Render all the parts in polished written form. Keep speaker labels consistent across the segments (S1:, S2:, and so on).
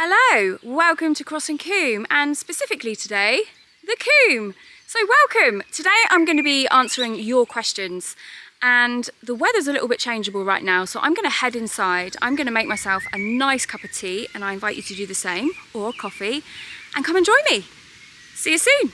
S1: Hello, welcome to Crossing Coombe, and specifically today, the Coombe. So welcome. Today I'm going to be answering your questions, and the weather's a little bit changeable right now, so I'm going to head inside. I'm going to make myself a nice cup of tea, and I invite you to do the same, or coffee, and come and join me. See you soon.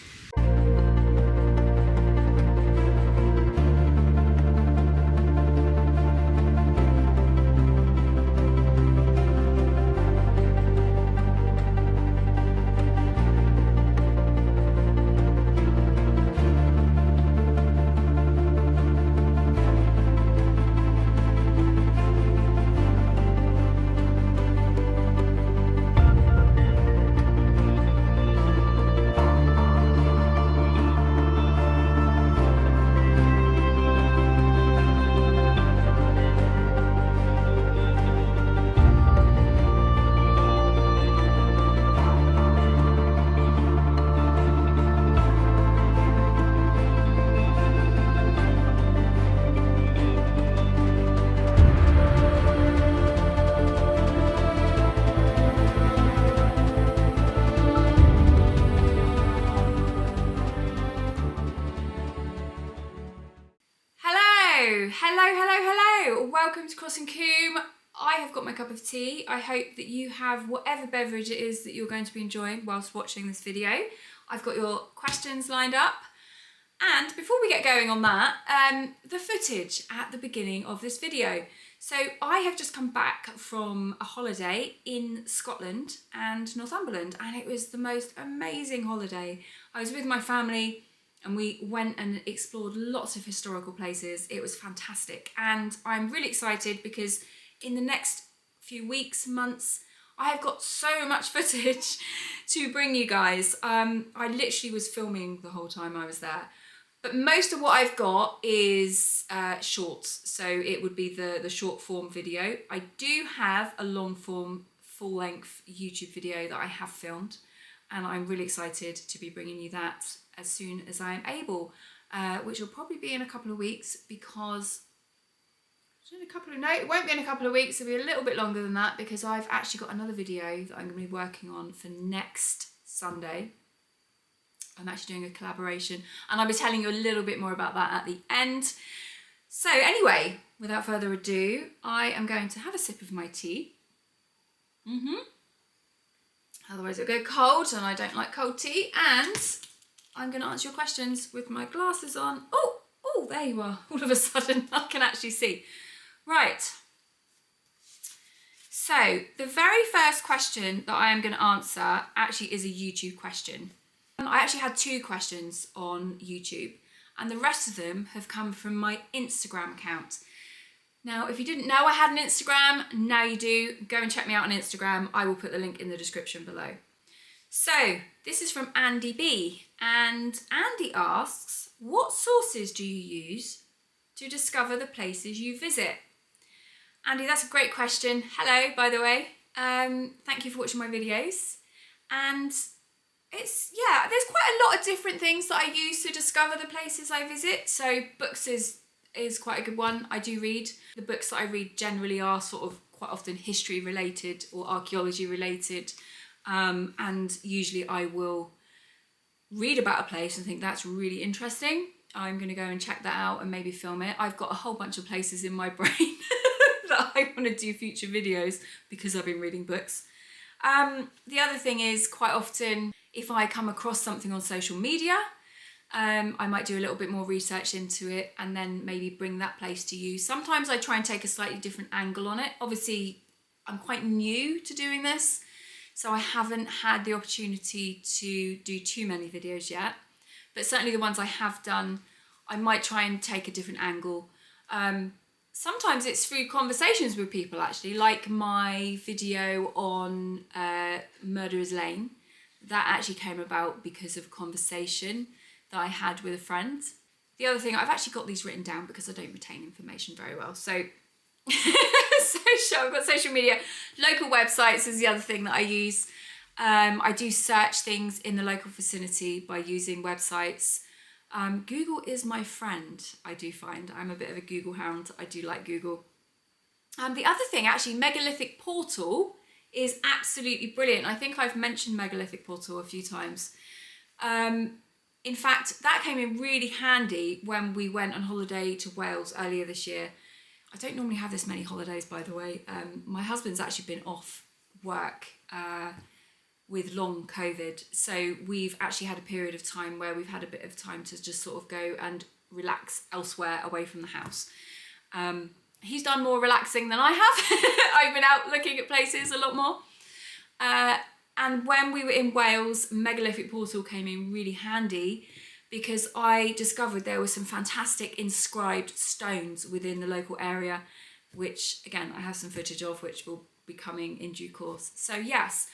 S1: Hello. Welcome to Crossing Coombe. I have got my cup of tea. I hope that you have whatever beverage it is that you're going to be enjoying whilst watching this video. I've got your questions lined up. And before we get going on that, the footage at the beginning of this video. So I have just come back from a holiday in Scotland and Northumberland, and it was the most amazing holiday. I was with my family, and we went and explored lots of historical places. It was fantastic. And I'm really excited because in the next few weeks, months, I have got so much footage to bring you guys. I literally was filming the whole time I was there. But most of what I've got is shorts. So it would be the short form video. I do have a long form, full length YouTube video that I have filmed. And I'm really excited to be bringing you that as soon as I am able, which will probably be in a couple of weeks because, it won't be in a couple of weeks, it'll be a little bit longer than that because I've actually got another video that I'm going to be working on for next Sunday. I'm actually doing a collaboration and I'll be telling you a little bit more about that at the end. So anyway, without further ado, I am going to have a sip of my tea. Otherwise it'll go cold and I don't like cold tea, and I'm going to answer your questions with my glasses on. Oh, there you are. All of a sudden I can actually see. Right. So the very first question that I am going to answer actually is a YouTube question. I actually had 2 questions on YouTube, and the rest of them have come from my Instagram account. Now, if you didn't know I had an Instagram, now you do. Go and check me out on Instagram. I will put the link in the description below. So, this is from Andy B. And Andy asks, what sources do you use to discover the places you visit? Andy, that's a great question. Hello, by the way. Thank you for watching my videos. And there's quite a lot of different things that I use to discover the places I visit. So books is quite a good one. I do read. The books that I read generally are sort of quite often history related or archaeology related. And usually I will read about a place and think that's really interesting. I'm going to go and check that out and maybe film it. I've got a whole bunch of places in my brain that I want to do future videos because I've been reading books. The other thing is quite often if I come across something on social media, I might do a little bit more research into it and then maybe bring that place to you. Sometimes I try and take a slightly different angle on it. Obviously, I'm quite new to doing this, so I haven't had the opportunity to do too many videos yet. But certainly the ones I have done, I might try and take a different angle. Sometimes it's through conversations with people actually, like my video on Murderer's Lane. That actually came about because of a conversation that I had with a friend. The other thing, I've actually got these written down because I don't retain information very well. So, I've got social media. Local websites is the other thing that I use. I do search things in the local vicinity by using websites. Google is my friend, I do find. I'm a bit of a Google hound. I do like Google. The other thing, actually, Megalithic Portal is absolutely brilliant. I think I've mentioned megalithic portal a few times. In fact, that came in really handy when we went on holiday to Wales earlier this year. I don't normally have this many holidays, by the way. My husband's actually been off work with long COVID. So we've actually had a period of time where we've had a bit of time to just sort of go and relax elsewhere away from the house. He's done more relaxing than I have. I've been out looking at places a lot more. And when we were in Wales, megalithic portal came in really handy because I discovered there were some fantastic inscribed stones within the local area, which again, I have some footage of, which will be coming in due course. So yes,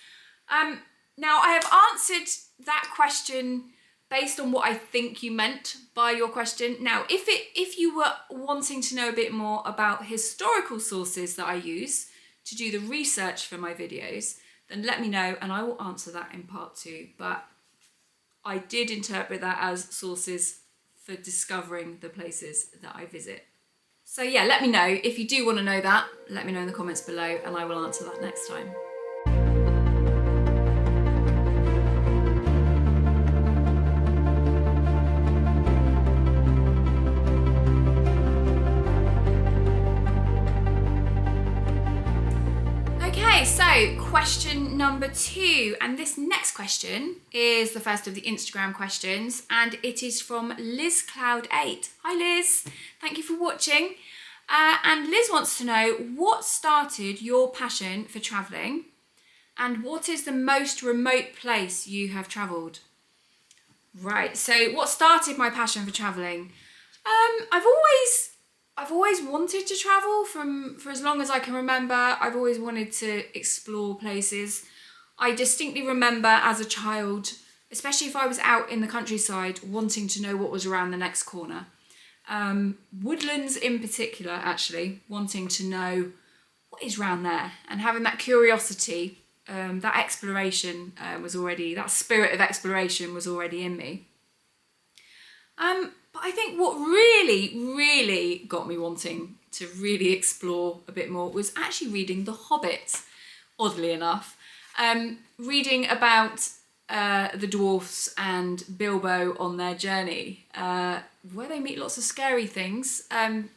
S1: now I have answered that question based on what I think you meant by your question. Now, if you were wanting to know a bit more about historical sources that I use to do the research for my videos, then let me know and I will answer that in part 2. But I did interpret that as sources for discovering the places that I visit. So yeah, let me know. If you do want to know that, let me know in the comments below and I will answer that next time. So question number 2, and this next question is the first of the Instagram questions, and it is from LizCloud8. Hi Liz, thank you for watching. And Liz wants to know what started your passion for travelling and what is the most remote place you have travelled? Right, so what started my passion for travelling? I've always wanted to travel for as long as I can remember. I've always wanted to explore places. I distinctly remember as a child, especially if I was out in the countryside, wanting to know what was around the next corner. Woodlands in particular, actually, wanting to know what is around there and having that curiosity, that exploration that spirit of exploration was already in me. But I think what really got me wanting to really explore a bit more was actually reading The Hobbit, oddly enough. Reading about the dwarfs and Bilbo on their journey, where they meet lots of scary things.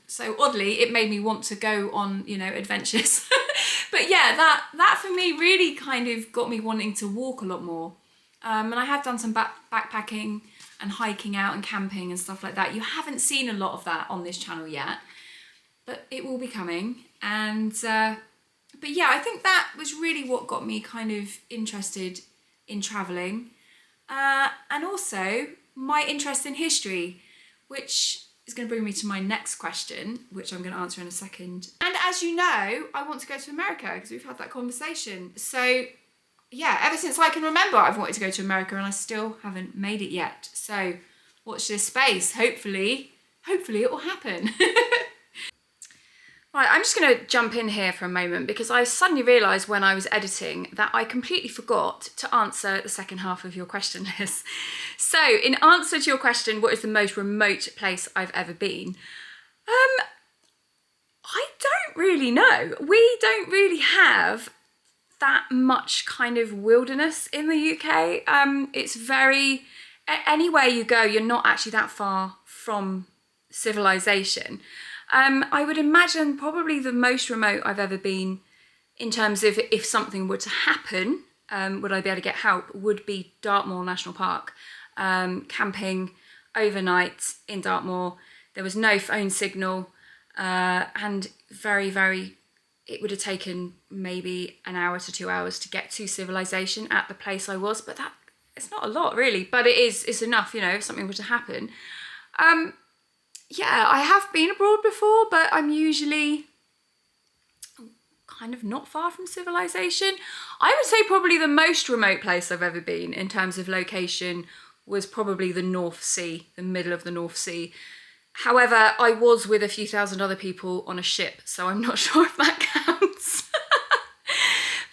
S1: So oddly, it made me want to go on, adventures. But yeah, that for me really kind of got me wanting to walk a lot more. And I have done some backpacking and hiking out and camping and stuff like that. You haven't seen a lot of that on this channel yet, but it will be coming. And but yeah, I think that was really what got me kind of interested in travelling, and also my interest in history, which is going to bring me to my next question, which I'm going to answer in a second. And as you know, I want to go to America because we've had that conversation. So yeah, ever since I can remember, I've wanted to go to America and I still haven't made it yet. So watch this space. Hopefully it will happen. Right, I'm just going to jump in here for a moment because I suddenly realised when I was editing that I completely forgot to answer the second half of your question list. So in answer to your question, what is the most remote place I've ever been? I don't really know. We don't really have that much kind of wilderness in the UK. It's very, anywhere you go, you're not actually that far from civilization. I would imagine probably the most remote I've ever been in terms of if something were to happen, would I be able to get help, would be Dartmoor National Park. Camping overnight in Dartmoor. There was no phone signal, and it would have taken maybe an hour to 2 hours to get to civilization at the place I was, but it's not a lot really, but it's enough, if something were to happen. Yeah, I have been abroad before, but I'm usually kind of not far from civilization. I would say probably the most remote place I've ever been in terms of location was probably the North Sea, the middle of the North Sea. However, I was with a few thousand other people on a ship, so I'm not sure if that counts.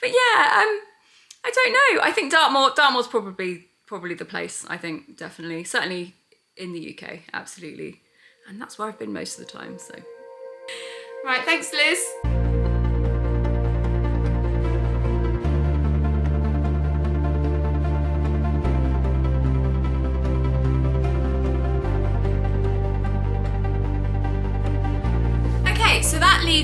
S1: But yeah, I don't know. I think Dartmoor's probably the place, I think, definitely. Certainly in the UK, absolutely. And that's where I've been most of the time, so. Right, thanks Liz.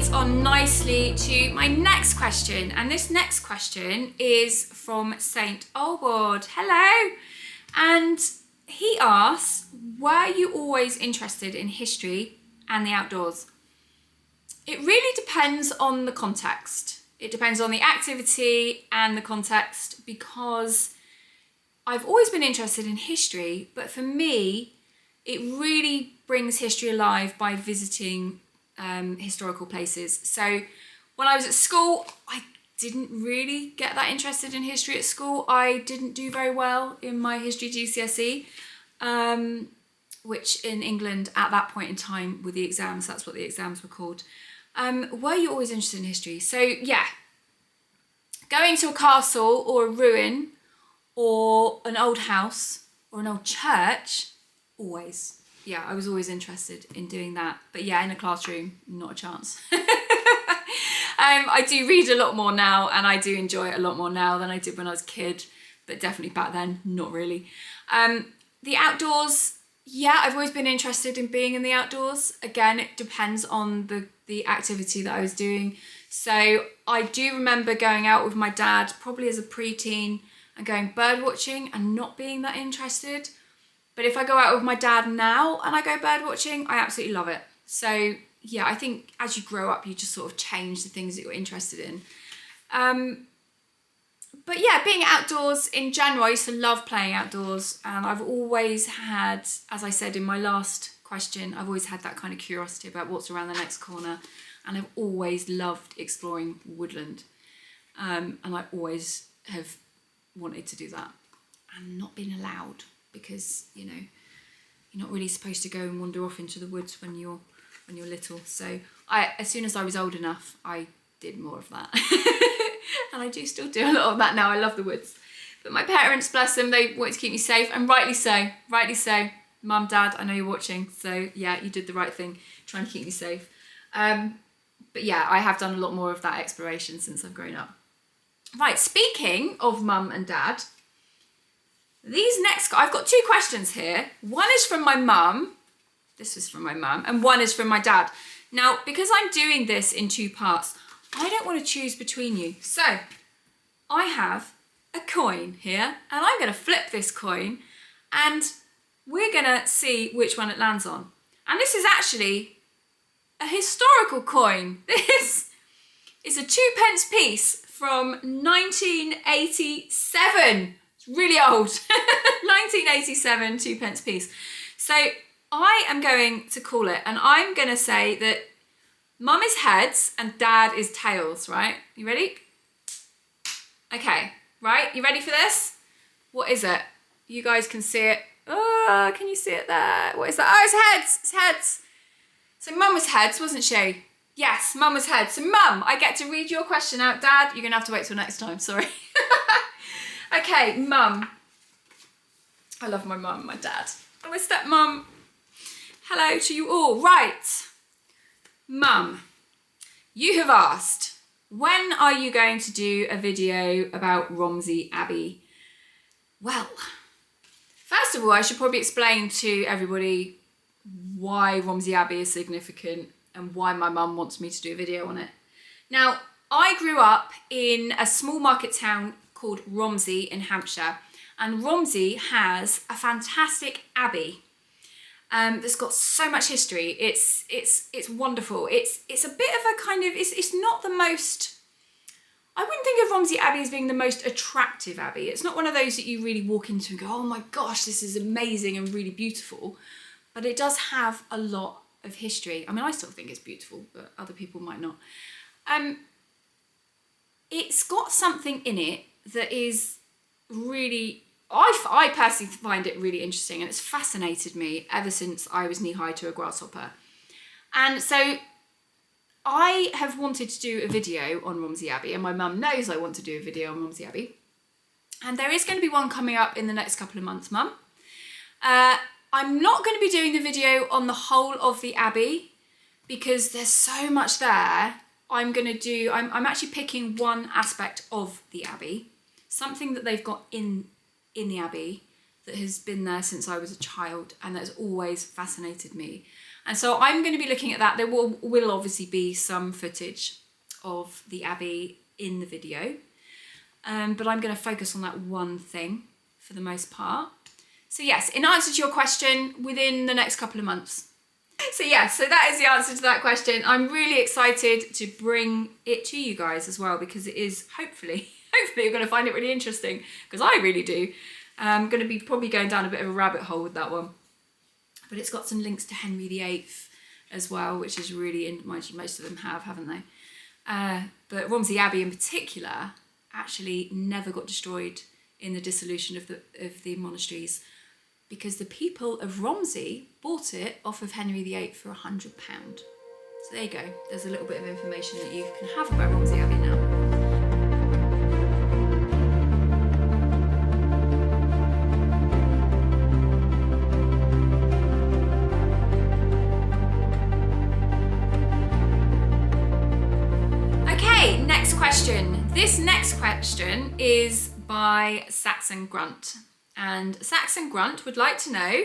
S1: leads on nicely to my next question. And this next question is from Saint Olward. Hello. And he asks, were you always interested in history and the outdoors? It really depends on the context. It depends on the activity and the context, because I've always been interested in history, but for me, it really brings history alive by visiting historical places. So when I was at school, I didn't really get that interested in history at school. I didn't do very well in my history GCSE, which in England at that point in time were the exams, that's what the exams were called. Were you always interested in history? So yeah, going to a castle or a ruin or an old house or an old church, always. Yeah, I was always interested in doing that. But yeah, in a classroom, not a chance. I do read a lot more now, and I do enjoy it a lot more now than I did when I was a kid, but definitely back then, not really. The outdoors, yeah, I've always been interested in being in the outdoors. Again, it depends on the activity that I was doing. So I do remember going out with my dad, probably as a preteen, and going bird watching and not being that interested. But if I go out with my dad now and I go bird watching, I absolutely love it. So yeah, I think as you grow up, you just sort of change the things that you're interested in. But yeah, being outdoors in general, I used to love playing outdoors, and I've always had, as I said in my last question, I've always had that kind of curiosity about what's around the next corner, and I've always loved exploring woodland, and I always have wanted to do that and not been allowed, because you know you're not really supposed to go and wander off into the woods when you're little. So as soon as I was old enough, I did more of that. And I do still do a lot of that now. I love the woods. But my parents, bless them, they wanted to keep me safe, and rightly so. Rightly so. Mum, Dad, I know you're watching, so yeah, you did the right thing trying to keep me safe. But yeah, I have done a lot more of that exploration since I've grown up. Right, speaking of Mum and Dad, I've got two questions here. One is from my mum. This is from my mum, and one is from my dad. Now, because I'm doing this in two parts, I don't want to choose between you. So I have a coin here, and I'm going to flip this coin, and we're going to see which one it lands on. And this is actually a historical coin. This is a 2p piece from 1987. It's really old. 1987 2p piece. So I am going to call it, and I'm going to say that Mum is heads and Dad is tails, right? You ready? Okay, right, you ready for this? What is it? You guys can see it. Oh, can you see it there? What is that? Oh, it's heads, it's heads. So Mum was heads, wasn't she? Yes, Mum was heads. So Mum, I get to read your question out. Dad, you're gonna have to wait till next time, sorry. Okay, Mum. I love my mum and my dad. And my stepmum. Hello to you all. Right. Mum, you have asked, when are you going to do a video about Romsey Abbey? Well, first of all, I should probably explain to everybody why Romsey Abbey is significant and why my mum wants me to do a video on it. Now, I grew up in a small market town called Romsey in Hampshire, and Romsey has a fantastic abbey that's got so much history. It's wonderful. It's a bit of a kind of, it's not the most, I wouldn't think of Romsey Abbey as being the most attractive abbey. It's not one of those that you really walk into and go, oh my gosh, this is amazing and really beautiful. But it does have a lot of history. I mean, I still think it's beautiful, but other people might not. It's got something in it that is really, I personally find it really interesting, and it's fascinated me ever since I was knee-high to a grasshopper. And so I have wanted to do a video on Romsey Abbey, and my mum knows I want to do a video on Romsey Abbey. And there is going to be one coming up in the next couple of months, Mum. I'm not going to be doing the video on the whole of the Abbey because there's so much there. I'm actually picking one aspect of the Abbey, something that they've got in the Abbey that has been there since I was a child and that has always fascinated me. And so I'm going to be looking at that. There will obviously be some footage of the Abbey in the video, but I'm going to focus on that one thing for the most part. So yes, in answer to your question, within the next couple of months. So yes, so that is the answer to that question. I'm really excited to bring it to you guys as well, because it is hopefully you're going to find it really interesting, because I really do. I'm going to be probably going down a bit of a rabbit hole with that one. But it's got some links to Henry VIII as well, which is really, mind you, most of them have, haven't they? But Romsey Abbey in particular actually never got destroyed in the dissolution of the monasteries, because the people of Romsey bought it off of Henry VIII for £100. So there you go. There's a little bit of information that you can have about Romsey Abbey now. Okay, next question. This next question is by Saxon Grunt. And Saxon Grunt would like to know,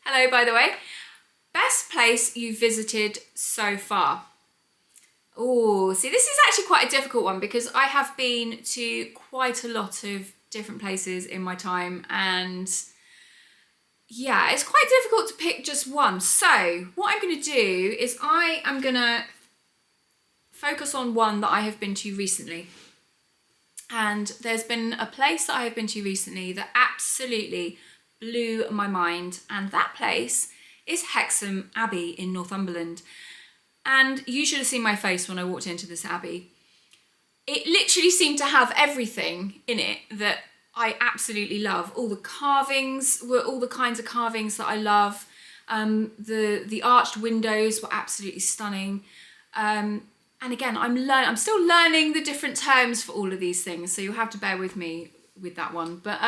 S1: hello by the way, best place you've visited so far? Oh, see, this is actually quite a difficult one, because I have been to quite a lot of different places in my time, and yeah, it's quite difficult to pick just one. So what I'm going to do is I am going to focus on one that I have been to recently. And there's been a place that I have been to recently that absolutely blew my mind, and that place is Hexham Abbey in Northumberland. And you should have seen my face when I walked into this abbey. It literally seemed to have everything in it that I absolutely love. All the carvings were all the kinds of carvings that I love. The arched windows were absolutely stunning. And again, I'm still learning the different terms for all of these things, so you'll have to bear with me with that one. But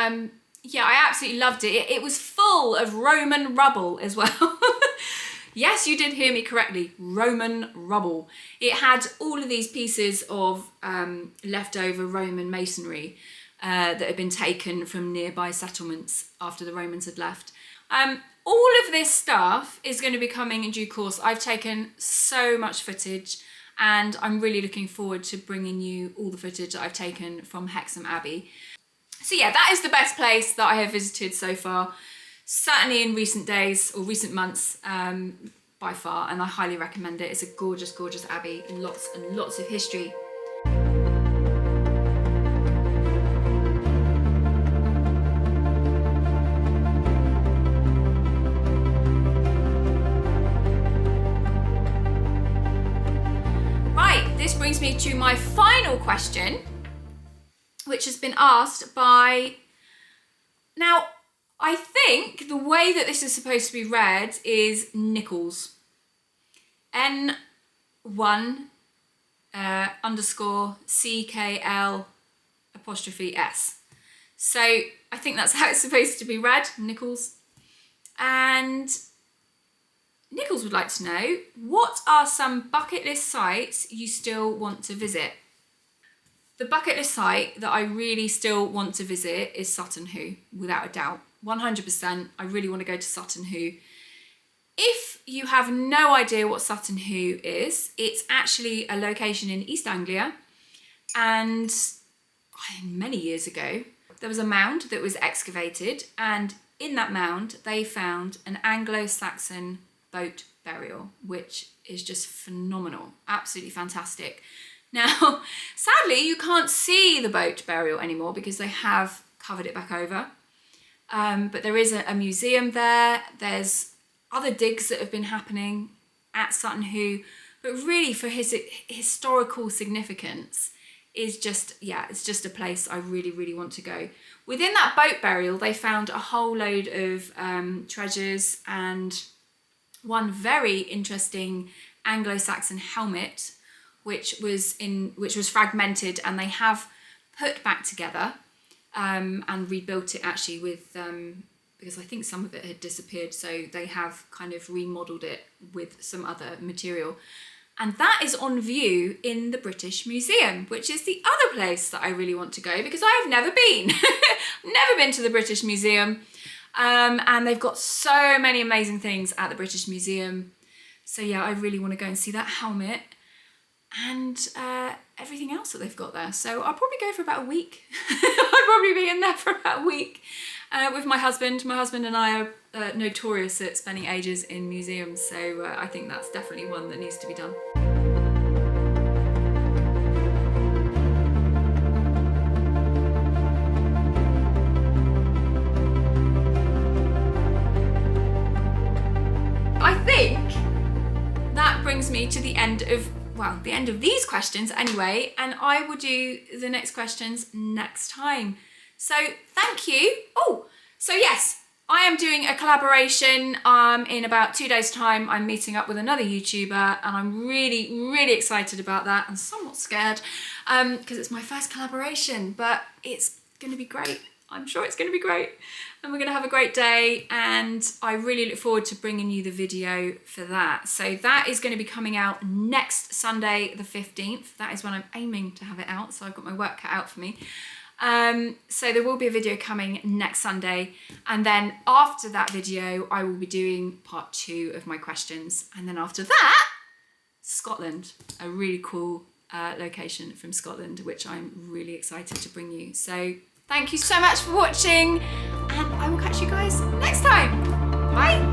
S1: yeah, I absolutely loved it. It was full of Roman rubble as well. Yes, you did hear me correctly, Roman rubble. It had all of these pieces of leftover Roman masonry that had been taken from nearby settlements after the Romans had left. All of this stuff is going to be coming in due course. I've taken so much footage, and I'm really looking forward to bringing you all the footage that I've taken from Hexham Abbey. So yeah, that is the best place that I have visited so far, certainly in recent days or recent months, by far, and I highly recommend it. It's a gorgeous, gorgeous abbey, lots and lots of history. Brings me to my final question, which has been asked by, now I think the way that this is supposed to be read is Nichols, N1 underscore CKL apostrophe S. So I think that's how it's supposed to be read, Nichols. And Nichols would like to know, what are some bucket list sites you still want to visit? The bucket list site that I really still want to visit is Sutton Hoo, without a doubt. 100%, I really want to go to Sutton Hoo. If you have no idea what Sutton Hoo is, it's actually a location in East Anglia, and many years ago, there was a mound that was excavated, and in that mound, they found an Anglo-Saxon boat burial, which is just phenomenal, absolutely fantastic. Now, sadly, you can't see the boat burial anymore because they have covered it back over. But there is a museum there. There's other digs that have been happening at Sutton Hoo, but really for his historical significance is just, yeah, it's just a place I really, really want to go. Within that boat burial, they found a whole load of treasures and one very interesting Anglo-Saxon helmet, which was fragmented, and they have put back together and rebuilt it actually with because I think some of it had disappeared, so they have kind of remodeled it with some other material. And that is on view in the British Museum, which is the other place that I really want to go because I have never been. Never been to the British Museum. And they've got so many amazing things at the British Museum. So yeah, I really want to go and see that helmet and everything else that they've got there. So I'll probably go for about a week. I'll probably be in there for about a week with my husband. My husband and I are notorious at spending ages in museums, so I think that's definitely one that needs to be done. I think that brings me to the end of, well, the end of these questions anyway, and I will do the next questions next time. So thank you. Oh, so yes, I am doing a collaboration in about 2 days' time. I'm meeting up with another YouTuber and I'm really, really excited about that. I'm somewhat scared because it's my first collaboration, but it's going to be great. I'm sure it's going to be great and we're going to have a great day, and I really look forward to bringing you the video for that. So that is going to be coming out next Sunday the 15th. That is when I'm aiming to have it out, so I've got my work cut out for me. So there will be a video coming next Sunday, and then after that video I will be doing part 2 of my questions, and then after that, Scotland, a really cool location from Scotland which I'm really excited to bring you. So thank you so much for watching, and I will catch you guys next time. Bye!